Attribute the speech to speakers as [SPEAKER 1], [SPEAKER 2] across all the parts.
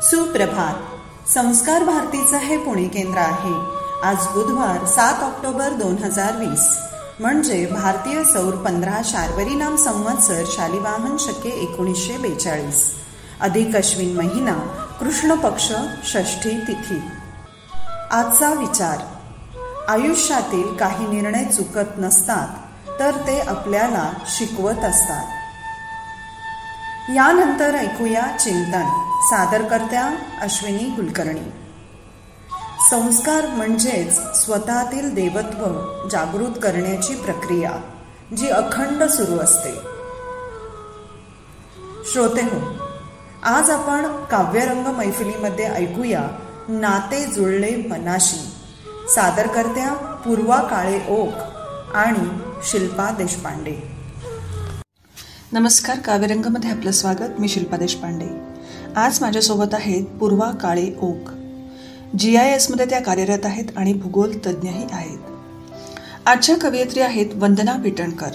[SPEAKER 1] सुप्रभात. संस्कार भारतीचं हे पुणे केंद्र आहे. आज बुधवार 7 ऑक्टोबर 2020 म्हणजे भारतीय सौर 15 शार्वरी नाम संवत्सर शालिवाहन शके 1942 अधिक अश्विन महिना कृष्ण पक्ष षष्ठी तिथी. आजचा विचार. आयुष्यातील काही निर्णय चुकत नसतात तर ते आपल्याला शिकवत असतात. यानंतर ऐकूया चिंतन. सादरकर्त्या अश्विनी कुलकर्णी. संस्कार म्हणजेच स्वतःतील देवत्व जागृत करण्याची प्रक्रिया जी अखंड सुरू असते. श्रोतेहो, आज आपण काव्यरंग मैफिलीमध्ये ऐकूया नाते जुळले मनाशी. सादरकर्त्या पूर्वा काळे ओक आणि शिल्पा देशपांडे.
[SPEAKER 2] नमस्कार. काव्यरंगमध्ये आपलं स्वागत. मी शिल्पा देशपांडे. आज माझ्यासोबत आहेत पूर्वा काळे ओक. GIS मध्ये त्या कार्यरत आहेत आणि भूगोल तज्ज्ञही आहेत. आजच्या कवयित्री आहेत वंदना विटणकर.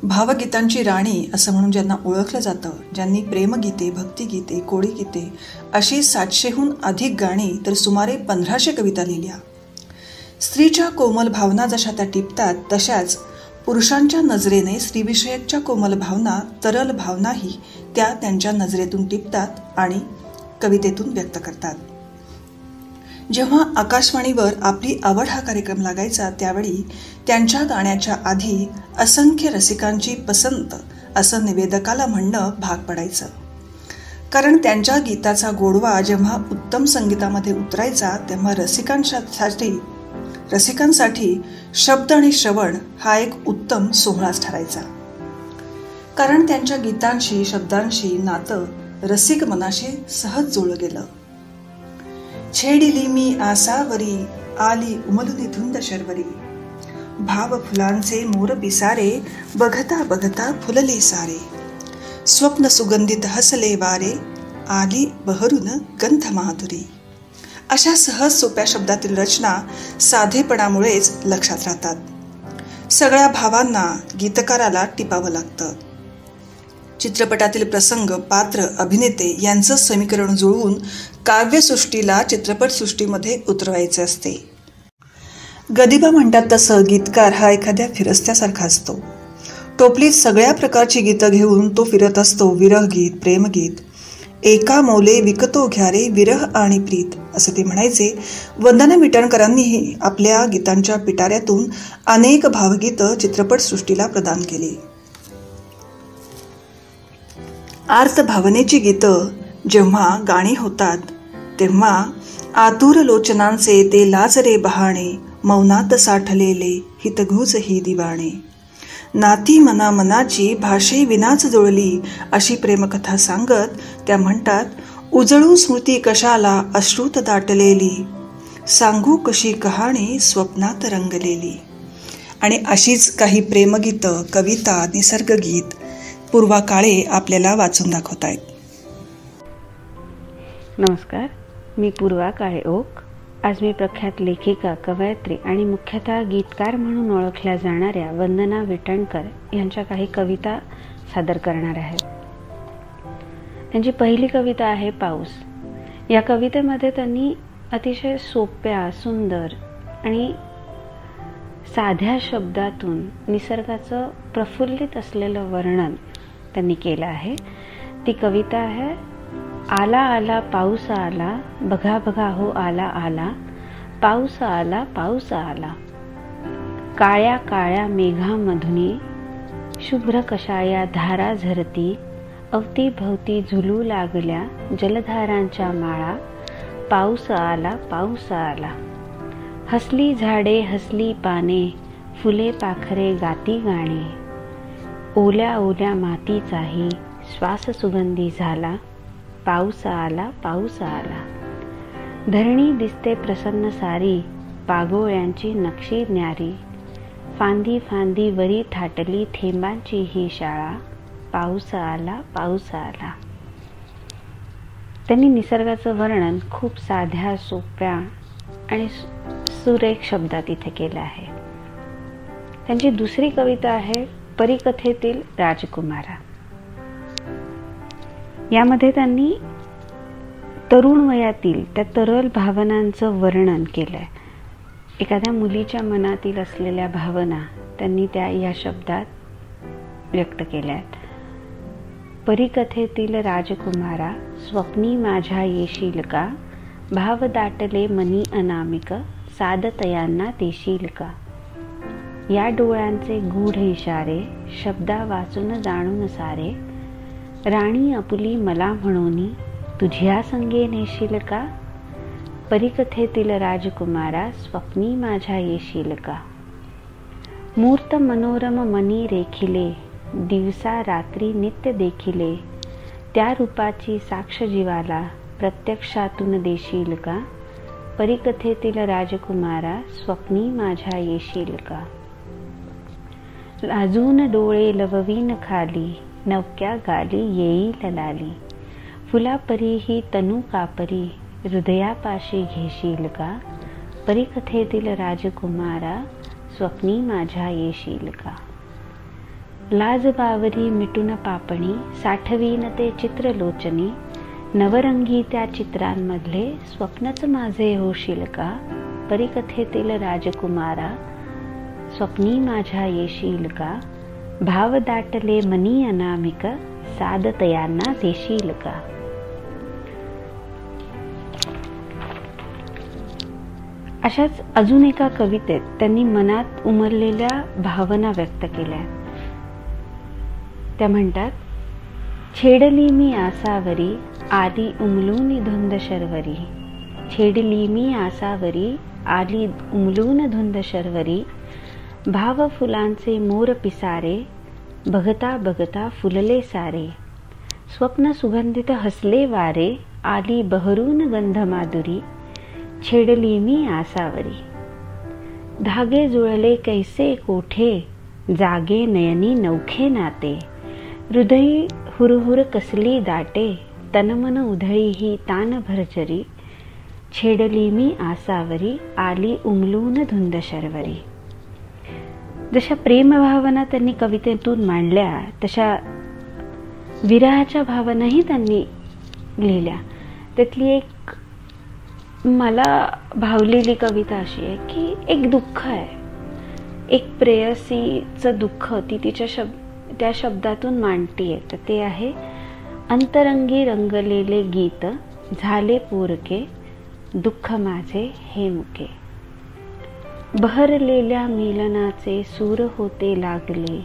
[SPEAKER 2] भावगीतांची राणी असं म्हणून ज्यांना ओळखलं जातं, ज्यांनी प्रेमगीते, भक्तिगीते, कोळीगीते अशी 700हून अधिक गाणी तर सुमारे 1500 कविता लिहिल्या. स्त्रीच्या कोमल भावना जशा त्या टिपतात, तशाच पुरुषांच्या नजरेने स्त्रीविषयकच्या कोमल भावना, तरल भावनाही त्या त्यांच्या नजरेतून टिपतात आणि कवितेतून व्यक्त करतात. जेव्हा आकाशवाणीवर आपली आवड हा कार्यक्रम लागायचा, त्यावेळी त्यांच्या गाण्याच्या आधी असंख्य रसिकांची पसंत असं निवेदकाला म्हणणं भाग पडायचं. कारण त्यांच्या गीताचा गोडवा जेव्हा उत्तम संगीतामध्ये उतरायचा, तेव्हा रसिकांसाठी शब्द आणि श्रवण हा एक उत्तम सोहळाच ठरायचा. कारण त्यांच्या गीतांशी, शब्दांशी नातं रसिक मनाशी सहज जुळलं गेलं. छेडिली मी आसावरी, आली उमलुनी धुंद शर्वरी, भाव फुलांचे मोर पिसारे, बघता बघता फुलले सारे, स्वप्न सुगंधित हसले वारे, आली बहरून गंध माधुरी. अशा सहज सोप्या शब्दातील रचना साधेपणामुळेच लक्षात राहतात. सगळ्या भावांना गीतकाराला टिपावं लागतं. चित्रपटातील प्रसंग, पात्र, अभिनेते यांचं समीकरण जुळवून काव्यसृष्टीला चित्रपटसृष्टीमध्ये उतरवायचे असते. गदिमा म्हणतात तसं गीतकार हा एखाद्या फिरस्त्यासारखा असतो. टोपलीत सगळ्या प्रकारची गीतं घेऊन तो फिरत असतो. विरहगीत, प्रेमगीत. एका मौले विकतो घ्यारे विरह आणि प्रीत असं ते म्हणायचे. वंदना विटणकरांनीही आपल्या गीतांच्या पिटाऱ्यातून अनेक भावगीतं चित्रपटसृष्टीला प्रदान केली. आर्त भावनेची गीतं जेव्हा गाणी होतात, तेव्हा आतुर लोचनांचे ते लाजरे बहाणे, मौनात साठलेले हितगुज ही दिवाणे, नाती मना मनाची भाषे विनाच जुळली अशी प्रेमकथा सांगत त्या म्हणतात, उजळू स्मृती कशाला अश्रुत दाटलेली, सांगू कशी कहाणी स्वप्नात रंगलेली. आणि अशीच काही प्रेमगीतं, कविता, निसर्गगीत पूर्वा काळे आपल्याला वाचून दाखवत आहेत.
[SPEAKER 3] नमस्कार, मी पूर्वा काळे ओक. आज मी प्रख्यात लेखिका, कवयित्री आणि मुख्यतः गीतकार म्हणून ओळखल्या जाणाऱ्या वंदना विटणकर यांच्या काही कविता सादर करणार आहे. त्यांची पहिली कविता आहे पाऊस. या कवितेमध्ये त्यांनी अतिशय सोप्या, सुंदर आणि साध्या शब्दातून निसर्गाचं प्रफुल्लित असलेलं वर्णन त्यांनी केलं आहे. ती कविता आहे, आला आला पाऊस आला, बघा बघा हो आला आला, पाऊस आला पाऊस आला, काळ्या काळ्या मेघामधुनी शुभ्र कशाया धारा झरती, अवतीभवती झुलू लागल्या जलधारांच्या माळा, पाऊस आला पाऊस आला, हसली झाडे हसली पाने, फुले पाखरे गाती गाणे, ओल्या ओल्या मातीचाही श्वास सुगंधी झाला, पाऊस आला पाऊस आला, धरणी दिसते प्रसन्न सारी, पागोळ्यांची नक्षी न्यारी, फांदी फांदी वरी थाटली थेंबांची ही शाळा, पाऊस आला पाऊस आला. त्यांनी निसर्गाचं वर्णन खूप साध्या, सोप्या आणि सुरेख शब्दात इथे केलं आहे. त्यांची दुसरी कविता आहे परीकथेतील राजकुमारा. यामध्ये त्यांनी तरुण वयातील त्या तरल भावनांचं वर्णन केलंय. एखाद्या मुलीच्या मनातील असलेल्या भावना त्यांनी त्या या शब्दात व्यक्त केल्या आहेत. परिकथेतील राजकुमारा, स्वप्नी माझ्या येशील का, भाव दाटले मनी अनामिक, सादतयांना देशील का. या डोळ्यांचे गूढ इशारे, शब्दा वाचून जाणून सारे, राणी आपुली मला म्हणूनी, तुझ्या संगे नेशील का. परिकथेतील राजकुमारा, स्वप्नी माझ्या येशील का. मूर्त मनोरम मनी रेखिले, दिवसा रात्री नित्य देखिले, त्या रूपाची साक्ष जीवाला, प्रत्यक्षातून देशील का. परिकथेतील राजकुमारा, स्वप्नी माझ्या येशील का. लाजून डोळे लववीन खाली, नवक्या गाली येईल लाली, फुलापरी ही तनू कापरी, हृदयापाशी घेशील का. परिकथेतील राजकुमारा, स्वप्नी माझ्या येशील का. लाज बावरी मिटून पापणी, साठवीन ते चित्रलोचनी, नवरंगी त्या चित्रांमधले, स्वप्नच माझे होशील का. परिकथेतील राजकुमारा, स्वप्नी माझ्या येशील का. भाव दाटले मनी अनामिक, सादतयांना देशील का. अशाच अजून एका कवितेत त्यांनी मनात उमललेल्या भावना व्यक्त केल्या. त्या म्हणतात, छेडली मी आसावरी, आली उमलून धुंद शर्वरी. छेडली मी आसावरी, आली उमलून धुंद शर्वरी, भाव फुलांचे मोर पिसारे, बघता बघता फुलले सारे. स्वप्न सुगंधित हसले वारे, आली बहरून गंध माधुरी, छेडली मी आसावरी. धागे जुळले कैसे कोठे, जागे नयनी नौखे नाते, हृदयी हुरहुर कसली दाटे, तनमन उधळी ही तान भरचरी, छेडली मी आसावरी, आली उमलून धुंद शर्वरी. जशा प्रेमभावना त्यांनी कवितेतून मांडल्या, तशा विरहाच्या भावनाही त्यांनी लिहिल्या. त्यातली एक मला भावलेली कविता अशी आहे की एक दुःख आहे, एक प्रेयसीचं दुःख ती तिच्या त्या शब्दातून मांडतीये. तर ते आहे, अंतरंगी रंगलेले गीत, झाले पोरके, दुःख माझे हे मुके. बहरलेल्या मिलनाचे सूर होते लागले,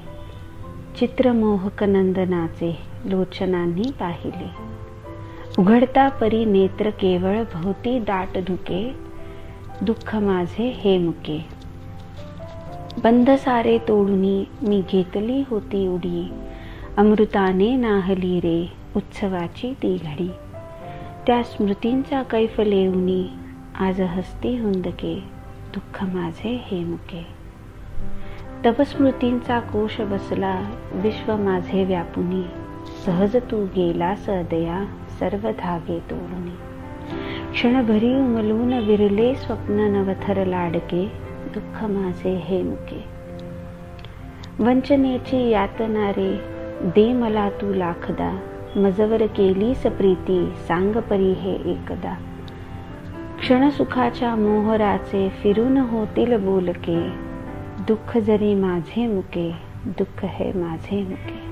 [SPEAKER 3] चित्रमोहक नंदनाचे लोचनांनी पाहिले. उघडता परी नेत्र केवळ भोवती दाट धुके, दुःख माझे हे मुके. बंध सारे तोडूनी मी घेतली होती उडी, अमृताने नाहली रे उत्सवाची ती घडी. त्या स्मृतींचा कैफ लेऊनी आज हसती हुंदके, दुःख माझे हे मुके. तव स्मृतींचा कोश बसला विश्व माझे व्यापुनी, सहज तू गेला सदया सर्व धागे तोडूनी. क्षणभरी उमलून विरले स्वप्न नवथर लाडके, दुःख माझे हे मुके. वंचनेची यातना रे दे मला तू लाखदा, मजवर केलीस प्रीती सांग परी हे एकदा. क्षण सुखाच्या मोहराचे फिरून होतील बोलके, दुःख जरी माझे मुके, दुःख हे माझे मुके.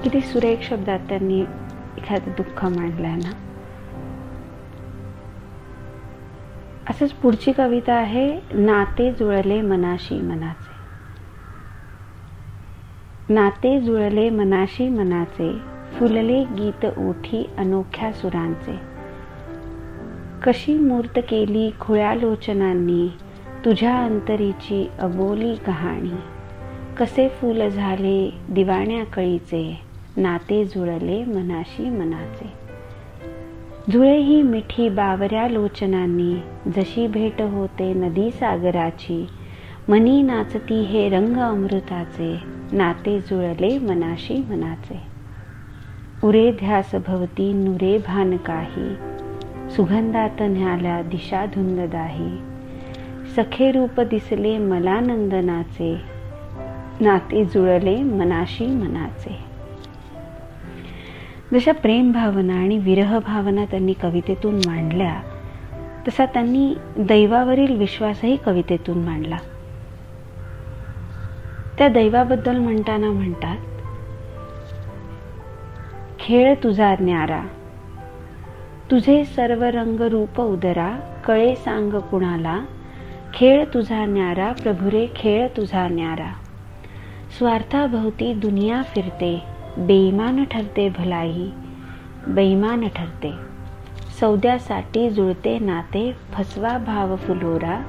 [SPEAKER 3] किती सुरेख शब्दात त्यांनी एखादं दुःख मांडलंय ना. असंच पुढची कविता आहे, नाते जुळले मनाशी मनाचे. नाते जुळले मनाशी मनाचे, फुलले गीत ओठी अनोख्या सुरांचे. कशी मूर्त केली खुळ्या लोचनांनी, तुझ्या अंतरीची अबोली कहाणी. कसे फूल झाले दिवाण्या कळीचे, नाते जुळले मनाशी मनाचे. जुळे ही मिठी बावऱ्या लोचनांनी, जशी भेट होते नदी सागराची. मनी नाचती हे रंग अमृताचे, नाते जुळले मनाशी मनाचे. उरे ध्यास भवती नुरे भान काही, सुगंधात न्याल्या दिशा धुंददाही. सखे रूप दिसले मला नंदनाचे, नाते जुळले मनाशी मनाचे. जशा प्रेम भावना आणि विरह भावना त्यांनी कवितेतून मांडल्या, तसा त्यांनी दैवावरील विश्वासही कवितेतून मांडला. त्या दैवाबद्दल म्हणताना म्हणतात, खेळ तुझा न्यारा, तुझे सर्व रंग रूप उदरा, कळे सांग कुणाला, खेळ तुझा न्यारा प्रभुरे खेळ तुझा न्यारा. स्वार्थाभोवती दुनिया फिरते, बेईमान ठरते भलाई, बेईमान ठरते. सौद्यासाठी जुळते नाते, फसवा भाव फुलोरा,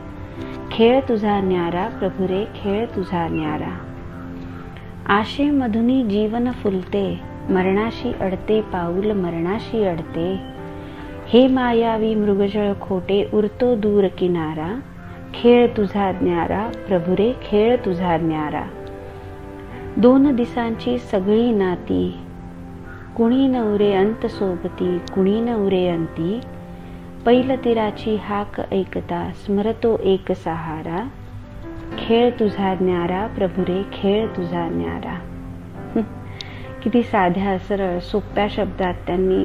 [SPEAKER 3] खेळ तुझा न्यारा प्रभुरे खेळ तुझा न्यारा. आशेमधुनी जीवन फुलते, मरणाशी अडते पाऊल मरणाशी अडते. हे मायावी मृगजळ खोटे, उरतो दूर किनारा, खेळ तुझा न्यारा प्रभुरे खेळ तुझा न्यारा. 2 दिसांची सगळी नाती, कुणी नवरे अंत सोबती, कुणी नवरे अंती. पैल तीराची हाक ऐकता, स्मरतो एक सहारा, खेळ तुझा न्यारा प्रभुरे खेळ तुझा न्यारा. किती साध्या सरळ सोप्या शब्दात त्यांनी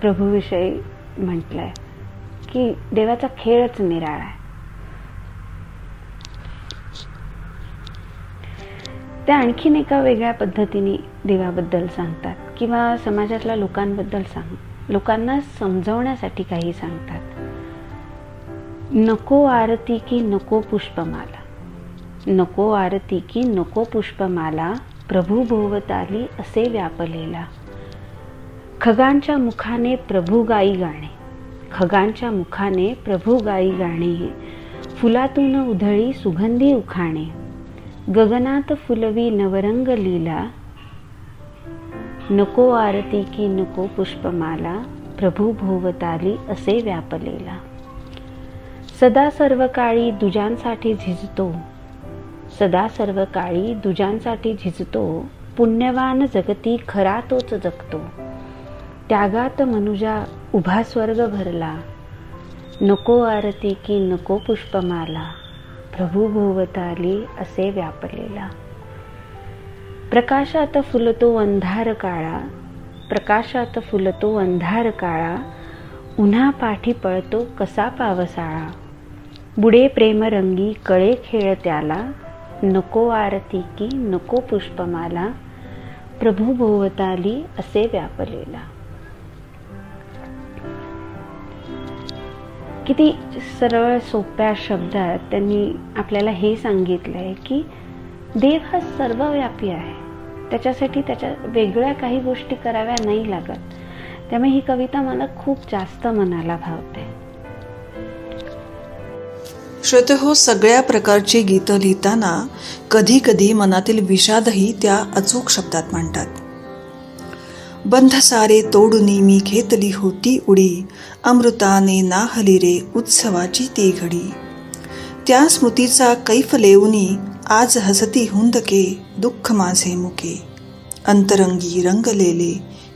[SPEAKER 3] प्रभूविषयी म्हटलंय की देवाचा खेळच निराळा आहे. त्या आणखीन एका वेगळ्या पद्धतीने देवाबद्दल सांगतात किंवा समाजातल्या लोकांना समजवण्यासाठी काही सांगतात. नको आरती की नको पुष्पमाला, नको आरती की नको पुष्पमाला, प्रभू भोवताली असे व्यापलेला. खगांच्या मुखाने प्रभू गाई गाणे, खगांच्या मुखाने प्रभू गाई गाणे. फुलातून उधळी सुगंधी उखाणे, गगनात फुलवी नवरंग लीला. नको आरती की नको पुष्पमाला, प्रभू भोवताली असे व्यापलेला. सदा सर्व काळी दुजांसाठी झिजतो, सदा सर्व काळी दुजांसाठी झिजतो. पुण्यवान जगती खरा तोच जगतो, त्यागात मनुजा उभा स्वर्ग भरला. नको आरती की नको पुष्पमाला, प्रभू भोवताली असे व्यापलेला. प्रकाशात फुलतो अंधार काळा, प्रकाशात फुलतो अंधार काळा. उन्हा पाठी पळतो कसा पावसाळा. बुडे प्रेमरंगी कळे खेळ त्याला. नको आरती की नको पुष्पमाला, प्रभू भोवताली असे व्यापलेला. किती सरळ सोप्या शब्दात त्यांनी आपल्याला हे सांगितलंय की देव हा सर्वव्यापी आहे, त्याच्यासाठी त्याच्या वेगळ्या काही गोष्टी कराव्या नाही लागत. त्यामुळे ही कविता मला खूप जास्त मनाला भावते.
[SPEAKER 2] श्रोतेहो, सगळ्या प्रकारची गीतं लिहिताना कधी कधी मनातील विषादही त्या अचूक शब्दात मांडतात. बंध सारे तोडुनी मी घेतली होती उडी, अमृताने नाहली रे उत्सवाची ती घडी. त्या स्मृतीचा कैफ लेऊनी आज हसती हुंदके, दुःख माझे मुके. अंतरंगी रंगलेले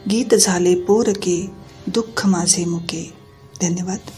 [SPEAKER 2] गीत झाले पोरके, दुःख माझे मुके. धन्यवाद.